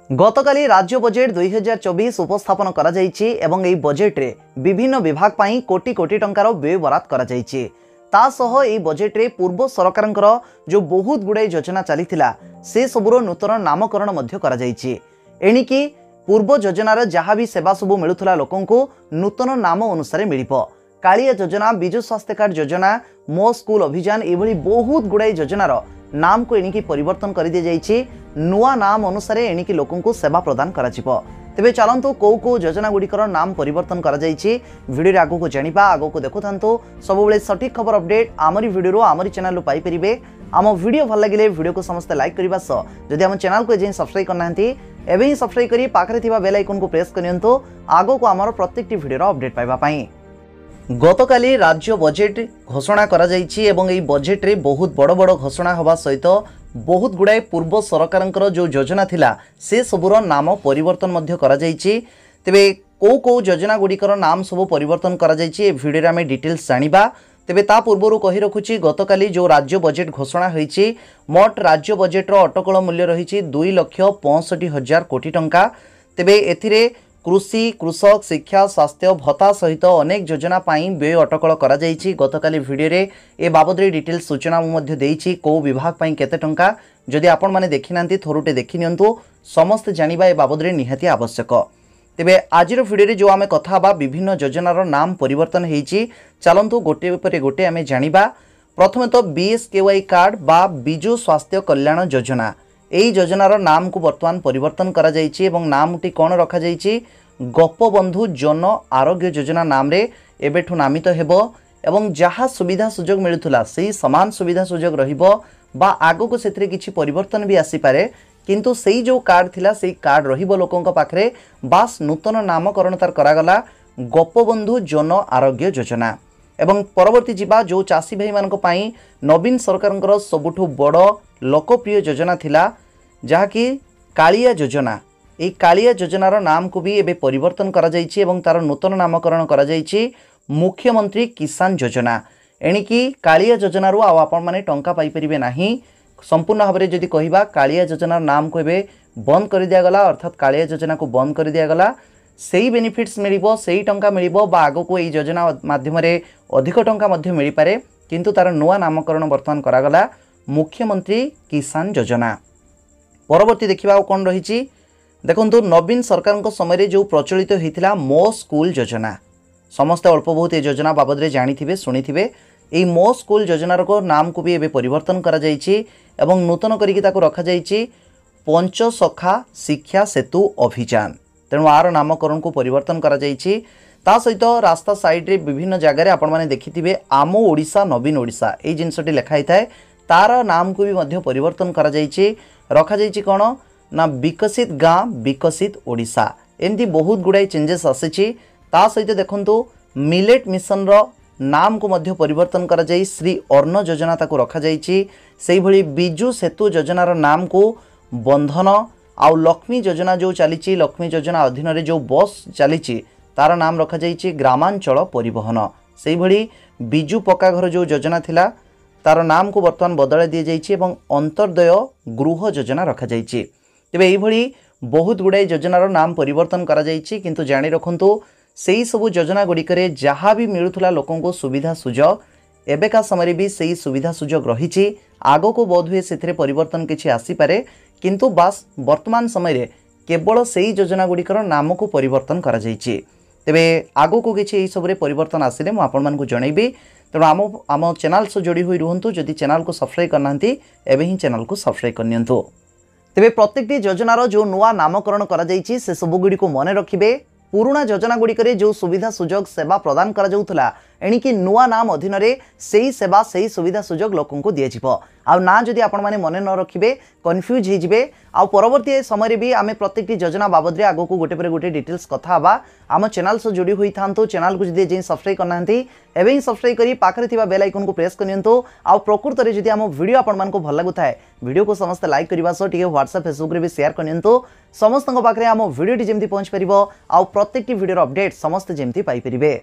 गतकाली राज्य बजेट 2024 उपस्थापन करा जायछि एवं एई बजेट रे विभिन्न विभाग पाई कोटी कोटी टंकार व्यय बराद करा जायछि। ता सह एई बजेट रे पूर्व सरकारंकर जो बहुत गुड़ाई योजना चलीथिला से सबुर नूतन नामकरण मध्य करा जायछि। एणिकी पूर्व योजनार जहाँ भी सेवा सबू मिलुथला लोकंको नूतन नाम अनुसार मिलिबो। कालिया योजना, विजु स्वास्थ्य कार्ड योजना, मो स्कूल अभियान एभली बहुत गुड़ाई योजनार नाम को एणिकी परिवर्तन कर दी जाइछि। नुआ नाम अनुसार एणिकी लोकंको सेवा प्रदान करा जिवो। तेबे चलंतु को योजना गुड़िकर नाम परिवर्तन करा जाइछि वीडियो आगो को जानिबा। आगो को देखुथांतु सबुबले सटीक खबर अपडेट आमरी वीडियो आमरी चैनल पाई परिबे। आम वीडियो भल लगिले वीडियो को समस्त लाइक करबा सह जदि आम चैनल को एजें सब्सक्राइब करनांती एबे ही सब्सक्राइब करी पाखरे थिबा बेल आइकन को प्रेस करियंतु आगो को आमर प्रत्येकटी वीडियो अपडेट पाइबा पई। गतकाली राज्य बजेट घोषणा करा जाइछि एवं एई बजेट रे बहुत बड़ बड़ घोषणा हवा सहित बहुत गुड़ाए पूर्व सरकारंकर जो योजना थिला से सबुर नाम परिवर्तन मध्य करा जाइछि। तेबे को योजना गुड़िकर नाम सब परिवर्तन करा जाइछि ए वीडियो रे आमे डिटेल्स जानिबा। तेबे ता पूर्वरु कहि रखुछि गतकाली जो राज्य बजेट घोषणा होइछि मोट राज्य बजेट रो अटकल मूल्य रहिछि 2,65,000 कोटी टंका। तेबे एथिरे कृषि, कृषक, शिक्षा, स्वास्थ्य भत्ता सहित अनेक योजना पाई व्यय अटकल करा जाइछि। गतकाली वीडियो रे ए बाबद रे डिटेल सूचना मध्य देइछि को विभाग पाई केते टंका। जदि आपण माने देखि नांती थोरुटे देखि नियंतु समस्त जानिबा ए बाबद रे निहाती आवश्यक। तेबे आजिर वीडियो रे जो आमे कथा हबा विभिन्न योजनार नाम परिवर्तन हेइछि। चलंतु गोटे परे गोटे आमे जानिबा। प्रथमे तो बीएसकेवाई कार्ड बा विजु स्वास्थ्य कल्याण योजना एई योजनार नाम को वर्तमान परिवर्तन करा जाइछि एवं नामटी कोन रखा जाइछि गोपबंधु जन आरोग्य योजना नाम रे एबेठु नामित हेबो एवं जहाँ सुविधा सुजोग मिलुथुला सेही समान सुविधा सुजोग रहिबो बा आगो को सेथिरे किछि परिवर्तन भी आसी पारे किंतु सेही जो कार्ड थिला सेही कार्ड रहिबो लोकंक पाखरे बास नूतन नामकरण तार करागला गोपबंधु जन आरोग्य योजना। एवं परवर्ती जीवा जो चाषी भाई मानक पाई नवीन सरकारंकर सबुठु बड़ लोकप्रिय योजना थिला जहाँकि कालिया योजना। এই কালিয়া যোজনার নাম को भी एबे परिवर्तन करा जाइछि एवं तार नूतन नामकरण करा जाइछि मुख्यमंत्री किसान योजना। एणिकी कालिया योजना रो आपण माने टंका पाई परिबे नाही। संपूर्ण भाव में जदि कहिबा कालिया योजनार नाम को एबे बंद कर दिया गला अर्थात कालिया योजना को बंद कर दिया गला। सेही बेनिफिट्स मिलिबो, सेही टंका मिलिबो बा आगो को एई योजना माध्यम रे अधिक टंका मध्य मिलि पारे किंतु तार नुआ नामकरण वर्तमान करा गला मुख्यमंत्री किसान योजना। परवर्ती देखिबा कोन रहिछि देखंतु नवीन सरकार समय जो प्रचलित होता मो स्कूल योजना समस्त अल्प बहुत ये योजना बाबद रे जानिथिबे शुणिथिबे। एई मो स्कूल योजनार को नाम को भी एबे परिवर्तन करा जाइछि एवं नूतन करिकि ताको रखा जाइछि पंचसखा शिक्षा सेतु अभियान। तेणु आर नामकरण को परिवर्तन करा जाइछि। ता सहित रास्ता साइड रे विभिन्न जगह आपण माने देखिथिबे आम ओडिशा नवीन ओडिशा एई जिनसटी लिखा हिथाय तार नाम को भी मध्य परिवर्तन करा जाइछि। रखा जाइछि कोन ना विकसित गाँ विकसित ओडिशा एमती बहुत गुड़ाई चेंजेस आसी। ता सहित देखंतु मिलेट मिशन रो नाम को मध्य परिवर्तन करा जाई श्री अर्ण योजना ताको रखा जाइछि। सेही भली विजु सेतु योजनार नाम को बंधन आउ लक्ष्मी योजना जो चली लक्ष्मी योजना अधीन रे जो बस चली तार नाम रखा जाइछि ग्रामांचल परिवहन। सेही भली विजु पक्का घर जो योजना थिला तार नाम को वर्तमान बदला दी जाइछि एवं अंतर्दय गृह योजना रखा जाइछि। तेबे एभली बहुत गुड़ाई योजनार नाम परिवर्तन करा जाइछि किंतु जानि रखंतु सेही सबु योजना गुड़िकरे जहाँ भी मिलुथला लोकंको सुविधा सुजोग एबेका समय भी सेही सुविधा सुजोग रहिछि। आगो को बोध हुए सेथिरे परिवर्तन किछि आसी पारे किंतु बास वर्तमान समय रे केवल सेही योजना गुड़िकर नाम को परिवर्तन करा जाइछि। तेबे आगो को किछि एही सबरे परिवर्तन आसिले मु आपण मानकु जणैबी। तेणु आम चैनल से जोड़ी हुई रुहंतु। जदि चैनल को सब्सक्राइब करनांती एबे ही चैनल को सब्सक्राइब करनियंतु। तेबे प्रत्येकटी योजनार जो नुआ नामकरण करा जाइछि से सब गुडी को मने रखिबे। पुराना योजना गुड़िकरे जो सुविधा सुजोग सेवा प्रदान करा जाउथला एणिकी नुआ नाम अधीन रे सेही सेवा सेही सुविधा सुजोग लोकन को दिया जिवो। आ ना जदि आपण माने मने न रखिबे कन्फ्यूज हे जिवे। आ परवर्ती समय रे भी आमे प्रत्येकटी योजना बाबद रे आगो को गोटे पर गोटे डिटेल्स कथा हबा। आम चैनल से जोड़ी होई थांतो। चैनल को जदि जे सब्सक्राइब करनांती एबे ही सब्सक्राइब करी पाखरे थिबा बेल आइकन को प्रेस करियंतो। आ प्रकृत रे जदि आम वीडियो आपण मान को भल लागुथाय वीडियो को समस्त लाइक करिबा सो टिके WhatsApp फेसबुक रे भी शेयर करियंतो। समस्तक पाखरे आम वीडियो टी जेमति पहुंच परिबो आ प्रत्येकटी वीडियो अपडेट समस्त जेमति पाई परिबे।